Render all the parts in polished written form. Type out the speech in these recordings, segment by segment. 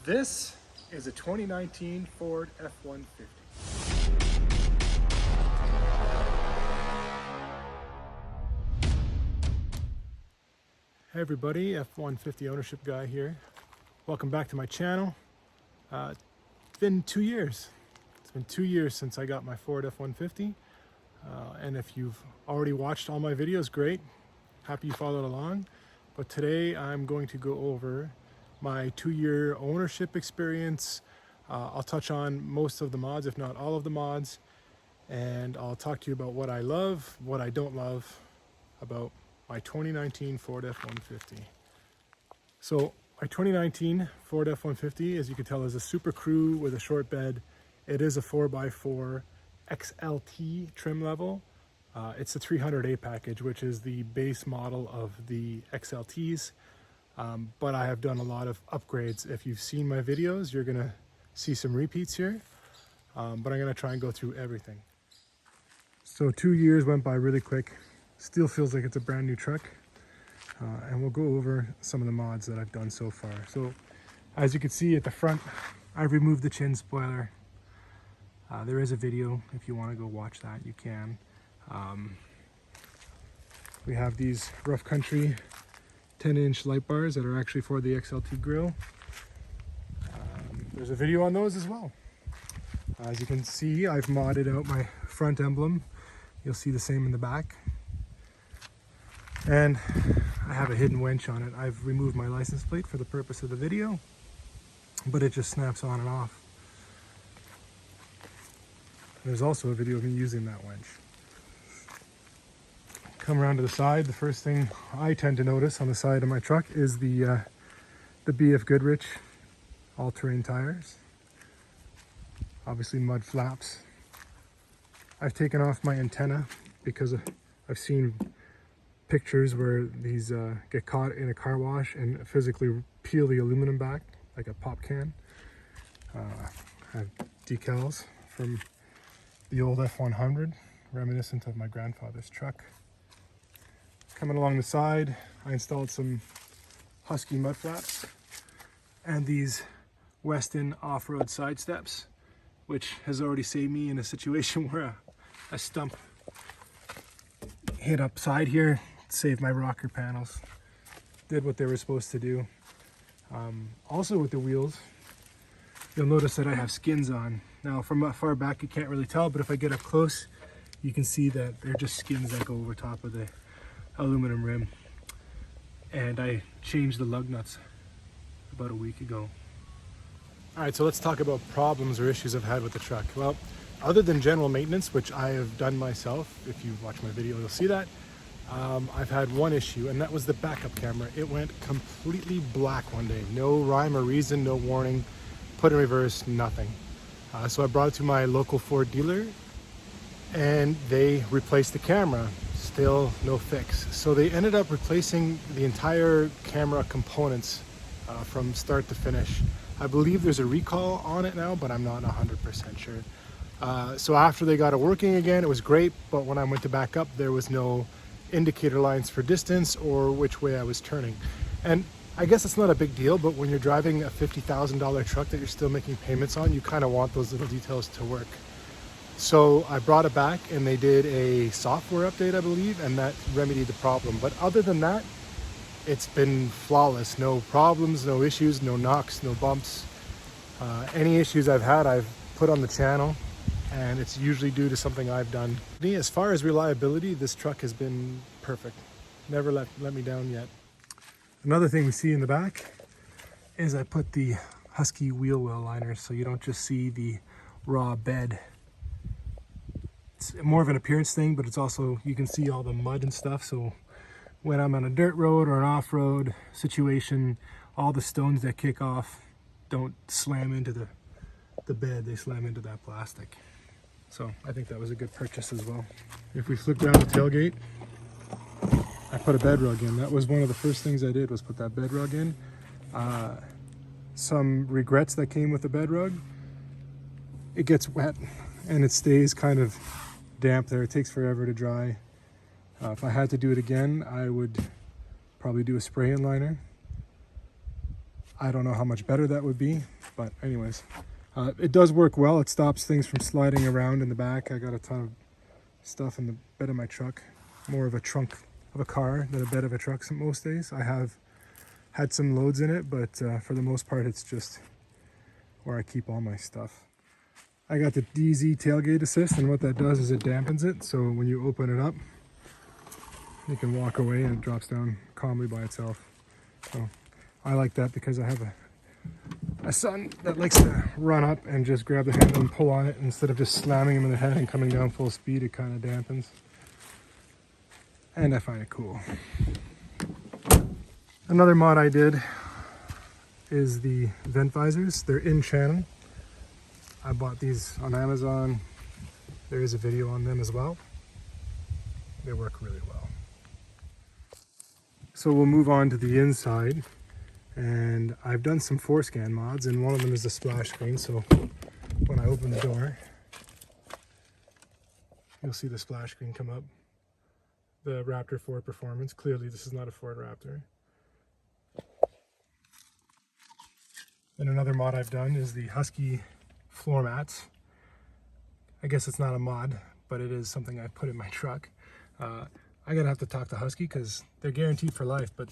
This is a 2019 Ford F-150. Hey everybody, F-150 ownership guy here. Welcome back to my channel. It's been 2 years. It's been 2 years since I got my Ford F-150. And if you've already watched all my videos, great. Happy you followed along. But today I'm going to go over my 2-year ownership experience. I'll touch on most of the mods, if not all of the mods. And I'll talk to you about what I love, what I don't love about my 2019 Ford F-150. So my 2019 Ford F-150, as you can tell, is a Super Crew with a short bed. It is a 4x4 XLT trim level. It's the 300A package, which is the base model of the XLTs. But I have done a lot of upgrades. If you've seen my videos, you're gonna see some repeats here. But I'm gonna try and go through everything. So 2 years went by really quick. Still feels like it's a brand new truck. And we'll go over some of the mods that I've done so far. So as you can see at the front, I've removed the chin spoiler. There is a video. If you want to go watch that, you can. We have these rough country 10-inch light bars that are actually for the XLT grille. There's a video on those as well. As you can see, I've modded out my front emblem. You'll see the same in the back. And I have a hidden winch on it. I've removed my license plate for the purpose of the video, but it just snaps on and off. There's also a video of me using that winch. Come around to the side. The first thing I tend to notice on the side of my truck is the BF Goodrich all-terrain tires. Obviously mud flaps. I've taken off my antenna because I've seen pictures where these get caught in a car wash and physically peel the aluminum back like a pop can. I have decals from the old F100, reminiscent of my grandfather's truck. Coming along the side, I installed some Husky mud flaps and these Weston off-road side steps, which has already saved me in a situation where a stump hit upside here, saved my rocker panels, did what they were supposed to do. Also with the wheels, you'll notice that I have skins on. Now from far back you can't really tell, but if I get up close, you can see that they're just skins that go over top of the aluminum rim. And I changed the lug nuts about a week ago. All right, so let's talk about problems or issues I've had with the truck. Well, other than general maintenance, which I have done myself, if you watch my video, you'll see that. I've had one issue, and that was the backup camera. It went completely black one day. No rhyme or reason, no warning, put in reverse, nothing. So I brought it to my local Ford dealer, and they replaced the camera. Still no fix. So they ended up replacing the entire camera components from start to finish. I believe there's a recall on it now, but I'm not 100% sure. So after they got it working again, it was great, but when I went to back up, there was no indicator lines for distance or which way I was turning. And I guess it's not a big deal, but when you're driving a $50,000 truck that you're still making payments on, you kind of want those little details to work. So I brought it back and they did a software update, I believe, and that remedied the problem. But other than that, it's been flawless. No problems, no issues, no knocks, no bumps. Any issues I've had, I've put on the channel, and it's usually due to something I've done. As far as reliability, this truck has been perfect. Never let me down yet. Another thing we see in the back is I put the Husky wheel well liners, so you don't just see the raw bed. It's more of an appearance thing, but it's also, you can see all the mud and stuff, so when I'm on a dirt road or an off-road situation, all the stones that kick off don't slam into the bed, they slam into that plastic. So I think that was a good purchase as well. If we flip down the tailgate, I put a bed rug in. That was one of the first things I did, was put that bed rug in. Some regrets that came with the bed rug: it gets wet and it stays kind of damp there. It takes forever to dry. If I had to do it again, I would probably do a spray-in liner. I don't know how much better that would be, but anyways, it does work well. It stops things from sliding around in the back. I got a ton of stuff in the bed of my truck, more of a trunk of a car than a bed of a truck most days. I have had some loads in it, but for the most part, it's just where I keep all my stuff. I got the DZ tailgate assist, and what that does is it dampens it, so when you open it up, you can walk away and it drops down calmly by itself. So I like that because I have a son that likes to run up and just grab the handle and pull on it instead of just slamming him in the head and coming down full speed. It kind of dampens, and I find it cool. Another mod I did is the vent visors. They're in channel. I bought these on Amazon. There is a video on them as well. They work really well. So we'll move on to the inside, and I've done some forescan mods, and one of them is the splash screen. So when I open the door, you'll see the splash screen come up. The Raptor 4 Performance. Clearly this is not a Ford Raptor. And another mod I've done is the Husky floor mats. I guess it's not a mod, but it is something I put in my truck. I gotta have to talk to Husky because they're guaranteed for life, but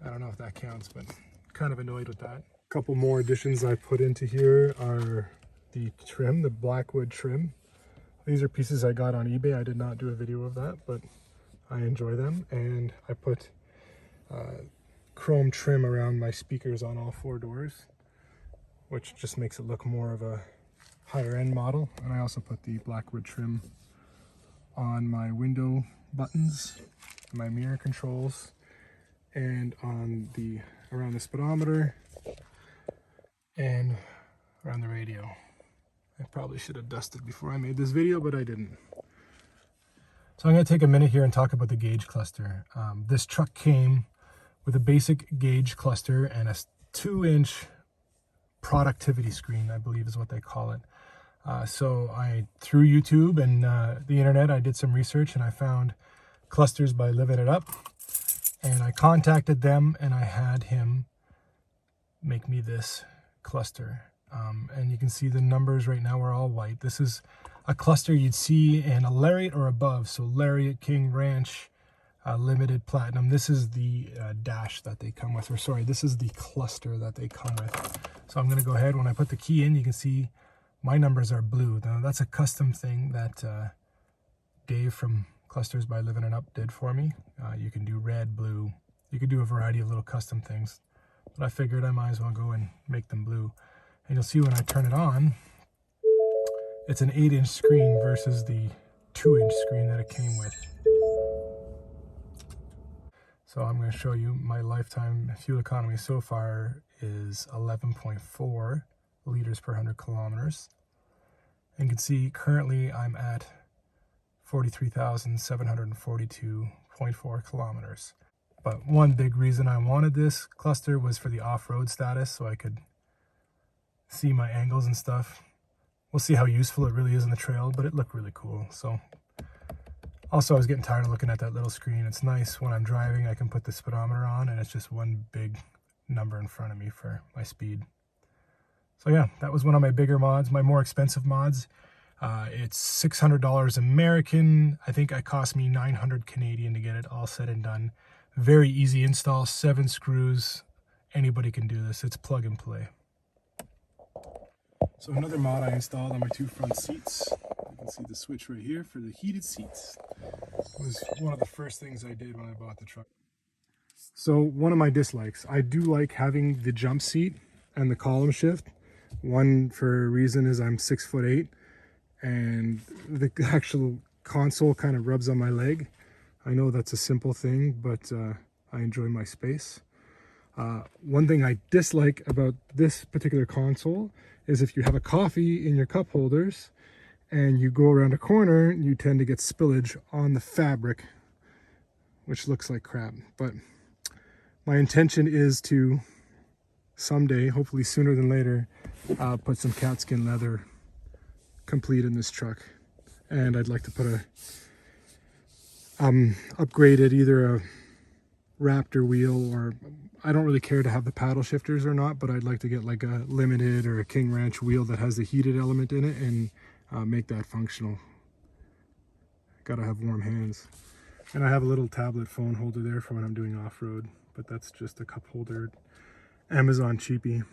I don't know if that counts, but kind of annoyed with that. A couple more additions I put into here are the trim, the Blackwood trim. These are pieces I got on eBay. I did not do a video of that, but I enjoy them. And I put chrome trim around my speakers on all 4 doors, which just makes it look more of a higher end model. And I also put the Blackwood trim on my window buttons, my mirror controls, and on the around the speedometer and around the radio. I probably should have dusted before I made this video, but I didn't. So I'm going to take a minute here and talk about the gauge cluster. This truck came with a basic gauge cluster and a 2-inch productivity screen, I believe is what they call it. So through YouTube and the internet, I did some research and I found clusters by Living It Up. And I contacted them and I had him make me this cluster. And you can see the numbers right now are all white. This is a cluster you'd see in a Lariat or above. So Lariat, King, Ranch, Limited, Platinum. This is the dash that they come with, or sorry, this is the cluster that they come with. So I'm gonna go ahead, when I put the key in, you can see my numbers are blue. Now that's a custom thing that Dave from Clusters by Living It Up did for me. You can do red, blue. You can do a variety of little custom things. But I figured I might as well go and make them blue. And you'll see when I turn it on, it's an 8-inch screen versus the 2-inch screen that it came with. So I'm going to show you my lifetime fuel economy so far is 11.4 liters per 100 kilometers. And you can see currently I'm at 43,742.4 kilometers. But one big reason I wanted this cluster was for the off-road status, so I could see my angles and stuff. We'll see how useful it really is in the trail, but it looked really cool. So also I was getting tired of looking at that little screen. It's nice when I'm driving, I can put the speedometer on and it's just one big number in front of me for my speed. So yeah, that was one of my bigger mods. My more expensive mods, it's $600 American. I think it cost me 900 Canadian to get it all said and done. Very easy install, 7 screws. Anybody can do this. It's plug and play. So another mod I installed on my 2 front seats. You can see the switch right here for the heated seats. It was one of the first things I did when I bought the truck. So one of my dislikes, I do like having the jump seat and the column shift. One for a reason is I'm 6'8", and the actual console kind of rubs on my leg. I know that's a simple thing, but I enjoy my space. One thing I dislike about this particular console is if you have a coffee in your cup holders and you go around a corner, you tend to get spillage on the fabric, which looks like crap. But my intention is to someday, hopefully sooner than later, put some cat skin leather complete in this truck. And I'd like to put a upgraded, either Raptor wheel, or I don't really care to have the paddle shifters or not, but I'd like to get like a limited or a King Ranch wheel that has the heated element in it and make that functional. Gotta have warm hands. And I have a little tablet phone holder there for when I'm doing off-road, but that's just a cup holder, Amazon cheapie.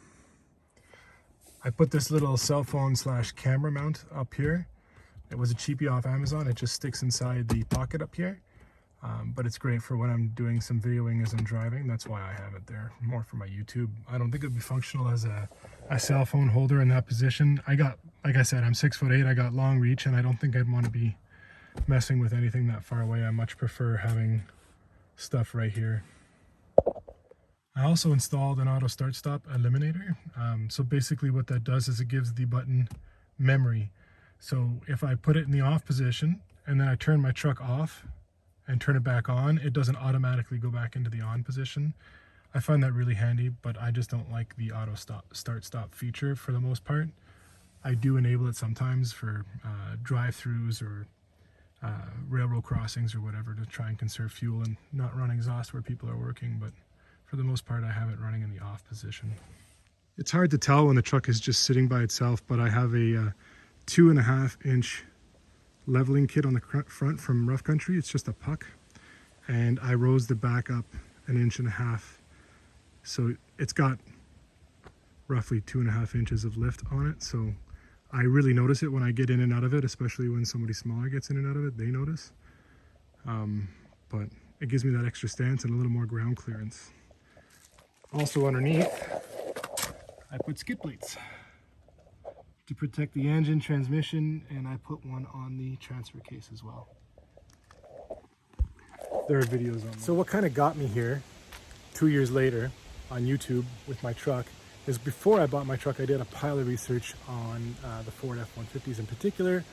I put this little cell phone / camera mount up here. It was a cheapie off Amazon. It just sticks inside the pocket up here. But it's great for when I'm doing some videoing as I'm driving. That's why I have it there, more for my YouTube. I don't think it would be functional as a cell phone holder in that position. Like I said, I'm 6'8", I got long reach, and I don't think I'd want to be messing with anything that far away. I much prefer having stuff right here. I also installed an auto start stop eliminator. So basically what that does is it gives the button memory. So if I put it in the off position and then I turn my truck off and turn it back on, it doesn't automatically go back into the on position. I find that really handy, but I just don't like the auto start stop feature for the most part. I do enable it sometimes for drive-throughs or railroad crossings or whatever, to try and conserve fuel and not run exhaust where people are working, but for the most part I have it running in the off position. It's hard to tell when the truck is just sitting by itself, but I have a 2.5-inch leveling kit on the front from Rough Country. It's just a puck, and I rose the back up 1.5 inches, so it's got roughly 2.5 inches of lift on it. So I really notice it when I get in and out of it, especially when somebody smaller gets in and out of it, they notice. But it gives me that extra stance and a little more ground clearance. Also underneath, I put skid plates to protect the engine, transmission, and I put one on the transfer case as well. There are videos on that. So what kind of got me here 2 years later on YouTube with my truck is, before I bought my truck, I did a pile of research on the Ford F-150s in particular,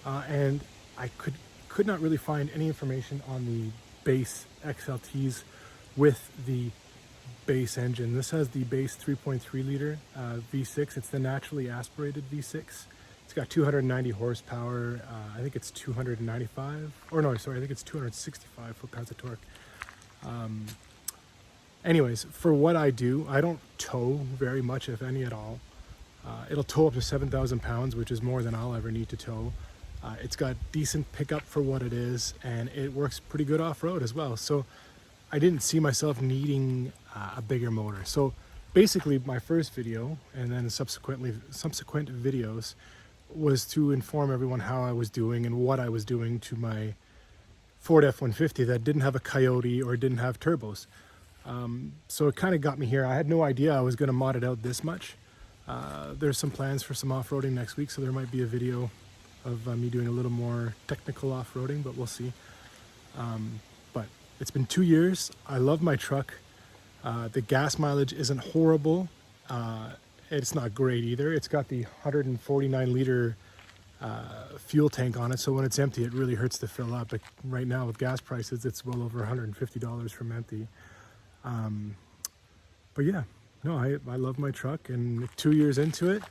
and I could not really find any information on the base XLTs with the base engine. This has the base 3.3 liter V6. It's the naturally aspirated V6. It's got 290 horsepower. I think it's 295, or no, sorry, I think it's 265 foot-pounds of torque. Anyways, for what I do, I don't tow very much, if any at all. It'll tow up to 7,000 pounds, which is more than I'll ever need to tow. It's got decent pickup for what it is, and it works pretty good off-road as well. So I didn't see myself needing a bigger motor. So basically my first video, and then subsequent videos, was to inform everyone how I was doing and what I was doing to my Ford F-150 that didn't have a Coyote or didn't have turbos. So it kind of got me here. I had no idea I was going to mod it out this much. There's some plans for some off-roading next week, so there might be a video of me doing a little more technical off-roading, but we'll see. But it's been 2 years. I love my truck. The gas mileage isn't horrible. It's not great either. It's got the 149 liter fuel tank on it, so when it's empty it really hurts to fill up. But right now with gas prices, it's well over $150 from empty. But yeah, no, I love my truck, and 2 years into it,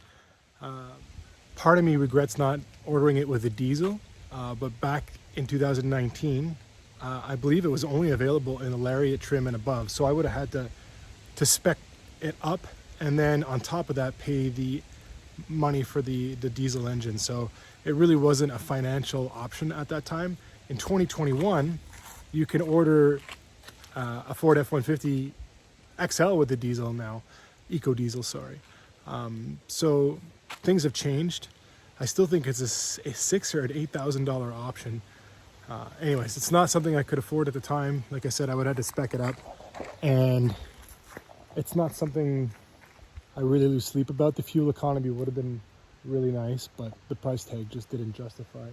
part of me regrets not ordering it with a diesel, but back in 2019, I believe it was only available in a Lariat trim and above, so I would have had to spec it up, and then on top of that pay the money for the diesel engine. So it really wasn't a financial option at that time. In 2021, you can order a Ford F-150 XL with the diesel now, Eco Diesel, sorry. So things have changed. I still think it's a $6,000 or an $8,000 option. Anyways, it's not something I could afford at the time. Like I said, I would have to spec it up, and it's not something I really lose sleep about. The fuel economy would have been really nice, but the price tag just didn't justify.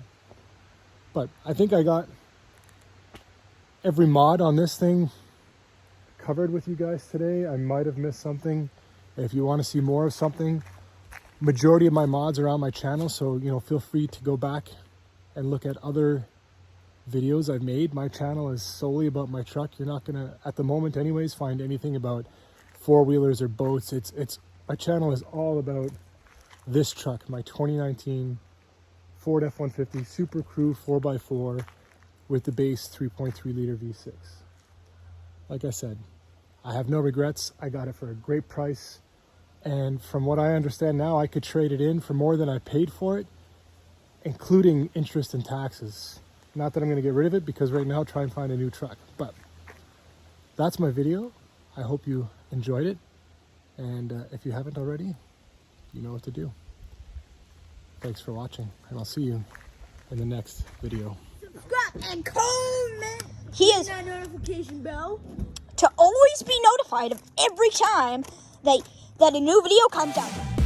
But I think I got every mod on this thing covered with you guys today. I might have missed something. If you want to see more of something, majority of my mods are on my channel, so feel free to go back and look at other videos I've made. My channel is solely about my truck. You're not gonna, at the moment anyways, find anything about four-wheelers or boats. It's my channel is all about this truck, my 2019 Ford F-150 Super Crew 4x4 with the base 3.3 liter V6. like I said, I have no regrets. I got it for a great price. And from what I understand now, I could trade it in for more than I paid for it, including interest and taxes. Not that I'm going to get rid of it, because right now I'll try and find a new truck. But that's my video. I hope you enjoyed it. And if you haven't already, you know what to do. Thanks for watching, and I'll see you in the next video. Subscribe and comment. Hit that notification bell to always be notified of every time that a new video comes out.